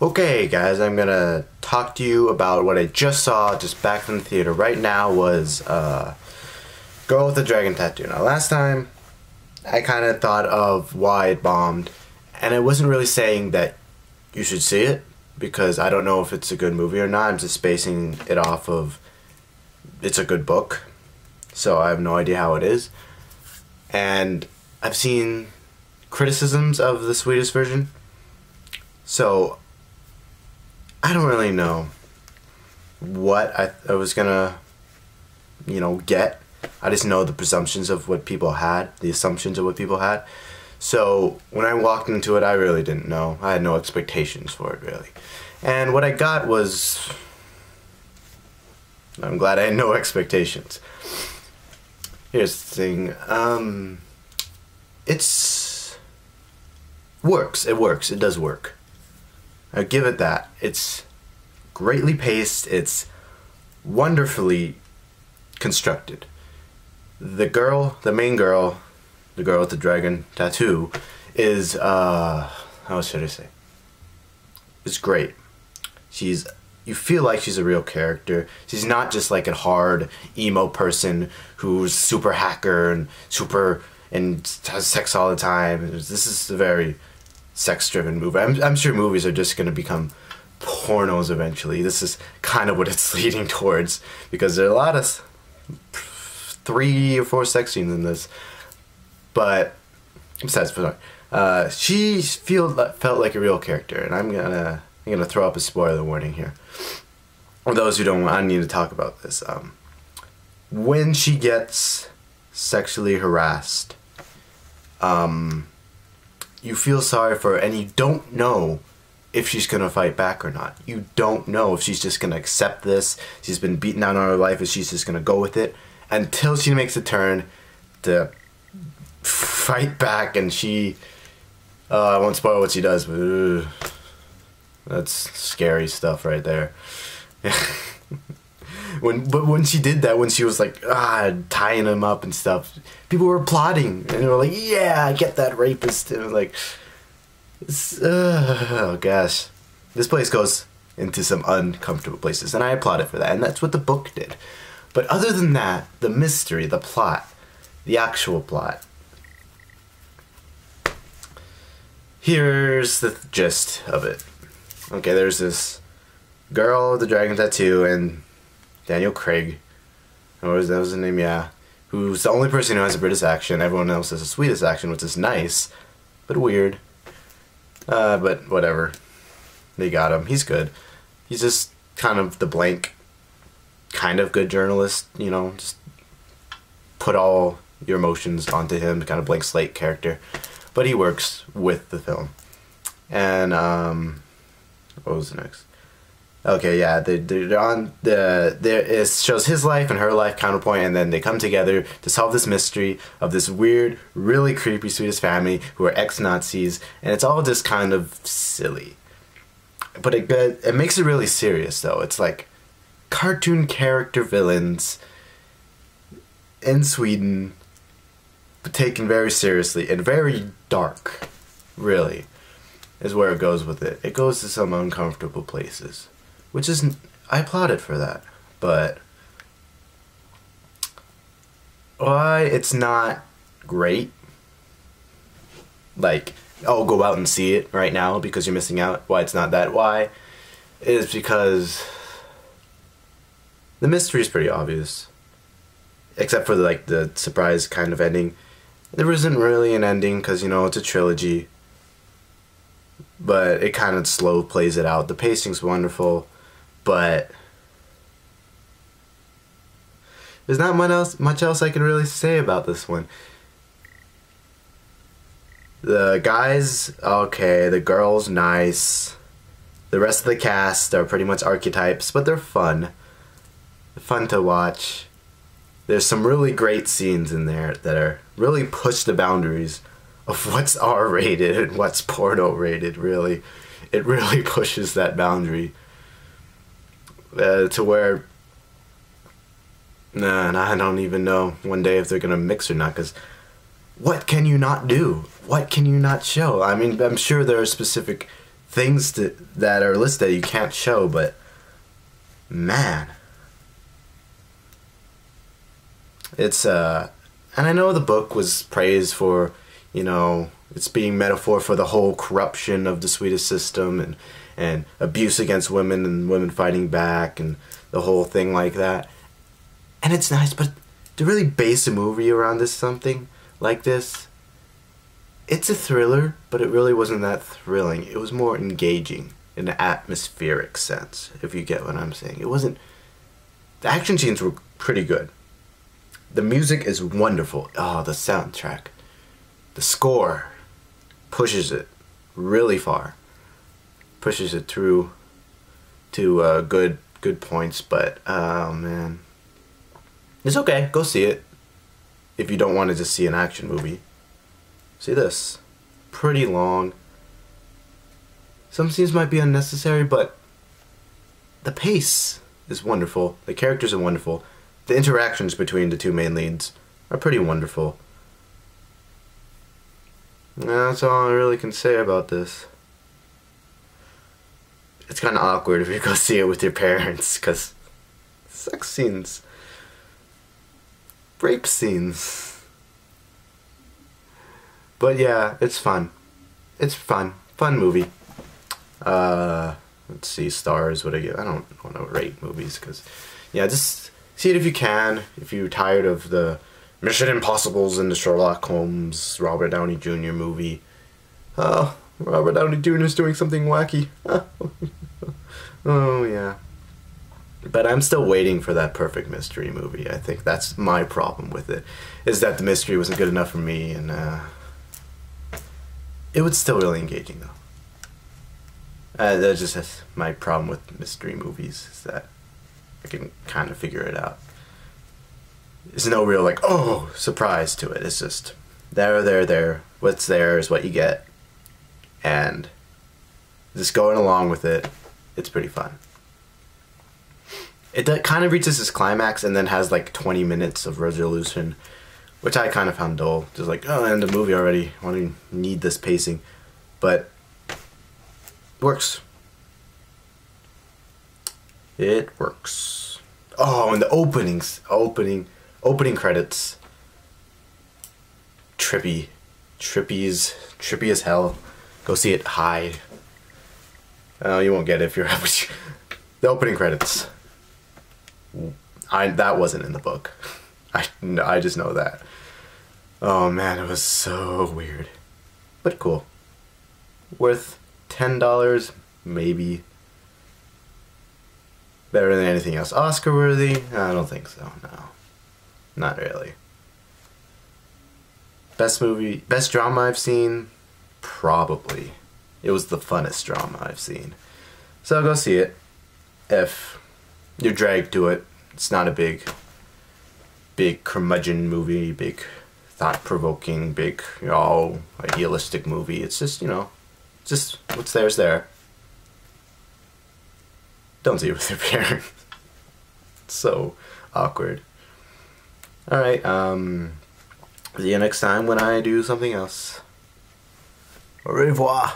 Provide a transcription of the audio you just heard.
Okay guys, I'm gonna talk to you about what I just saw just back from the theater right now was Girl with the Dragon Tattoo. Now last time I kind of thought of why it bombed, and I wasn't really saying that you should see it because I don't know if it's a good movie or not. I'm just basing it off of it's a good book, so I have no idea how it is. And I've seen criticisms of the Swedish version, so I don't really know what I was gonna, get. I just know the presumptions of what people had, the assumptions of what people had. So when I walked into it, I really didn't know. I had no expectations for it, really. And what I got was, I'm glad I had no expectations. Here's the thing, it's works. It works. It does work. I give it that. It's greatly paced. It's wonderfully constructed. The main girl, the girl with the dragon tattoo, is how should I say? It's great. You feel like she's a real character. She's not just like a hard emo person who's super hacker and has sex all the time. This is a very sex-driven movie. I'm sure movies are just going to become pornos eventually. This is kind of what it's leading towards, because there are a lot of 3 or 4 sex scenes in this. But besides, she felt like a real character, and I'm gonna throw up a spoiler warning here. For those who don't want, I need to talk about this. When she gets sexually harassed, you feel sorry for her, and you don't know if she's gonna fight back or not. You don't know if she's just gonna accept this. She's been beaten down all her life, and she's just gonna go with it until she makes a turn to fight back. And I won't spoil what she does, but that's scary stuff right there. But when she did that, when she was like tying him up and stuff, people were applauding and they were like, "Yeah, get that rapist!" And like, oh gosh, this place goes into some uncomfortable places, and I applaud it for that. And that's what the book did. But other than that, the mystery, the plot, the actual plot. Here's the gist of it. Okay, there's this girl with the dragon tattoo and Daniel Craig, that was his name, yeah, who's the only person who has a British accent. Everyone else has a Swedish accent, which is nice, but weird. But whatever. They got him. He's good. He's just kind of the blank, kind of good journalist, just put all your emotions onto him, kind of blank slate character. But he works with the film. And, what was the next? Okay, yeah, they're on it shows his life and her life counterpoint, and then they come together to solve this mystery of this weird, really creepy Swedish family who are ex-Nazis, and it's all just kind of silly. But it makes it really serious, though. It's like cartoon character villains in Sweden, but taken very seriously and very dark, really, is where it goes with it. It goes to some uncomfortable places. Which is, I applaud it for that, but why it's not great, like, oh, go out and see it right now because you're missing out, why it's not that, why, is because the mystery is pretty obvious, except for the surprise kind of ending. There isn't really an ending because, it's a trilogy, but it kind of slow plays it out. The pacing's wonderful. But there's not much else I can really say about this one. The guys, okay, the girls, nice. The rest of the cast are pretty much archetypes, but they're fun. They're fun to watch. There's some really great scenes in there that are really push the boundaries of what's R-rated and what's porno-rated, really. It really pushes that boundary. To where, I don't even know one day if they're gonna mix or not, because what can you not do? What can you not show? I mean, I'm sure there are specific things that are listed you can't show, but man, it's and I know the book was praised for, you know, it's being metaphor for the whole corruption of the Swedish system and abuse against women and women fighting back and the whole thing like that. And it's nice, but to really base a movie around something like this, it's a thriller, but it really wasn't that thrilling. It was more engaging in an atmospheric sense, if you get what I'm saying. It wasn't... The action scenes were pretty good. The music is wonderful. Oh, the soundtrack. The score pushes it really far. Pushes it through to good points, but oh man. It's okay, go see it. If you don't want to just see an action movie. See this. Pretty long. Some scenes might be unnecessary, but the pace is wonderful. The characters are wonderful. The interactions between the two main leads are pretty wonderful. And that's all I really can say about this. It's kind of awkward if you go see it with your parents, because sex scenes, rape scenes. But yeah, it's fun. It's fun. Fun movie. Let's see, stars, what I give. I don't want to rate movies, because, yeah, just see it if you can. If you're tired of the Mission Impossibles and the Sherlock Holmes, Robert Downey Jr. movie. Oh, Robert Downey Jr. is doing something wacky. Oh, yeah. But I'm still waiting for that perfect mystery movie. I think that's my problem with it, is that the mystery wasn't good enough for me, and, it was still really engaging, though. That's just my problem with mystery movies, is that I can kind of figure it out. There's no real, like, oh, surprise to it. It's just, there. What's there is what you get. And just going along with it, it's pretty fun. It kind of reaches its climax and then has, like, 20 minutes of resolution, which I kind of found dull. Just like, oh, end the movie already. I don't need this pacing. But it works. It works. Oh, and the opening credits. Trippy as hell. Go see it. Hide. Oh, you won't get it if you're the opening credits. That wasn't in the book. I just know that. Oh man, it was so weird. But cool. Worth $10, maybe. Better than anything else. Oscar worthy? I don't think so, no. Not really. Best movie, best drama I've seen? Probably. It was the funnest drama I've seen. So go see it. If you're dragged to it. It's not a big curmudgeon movie, big thought-provoking, big, idealistic movie. It's just, just what's there is there. Don't see it with your parents. It's so awkward. Alright, see you next time when I do something else. Au revoir.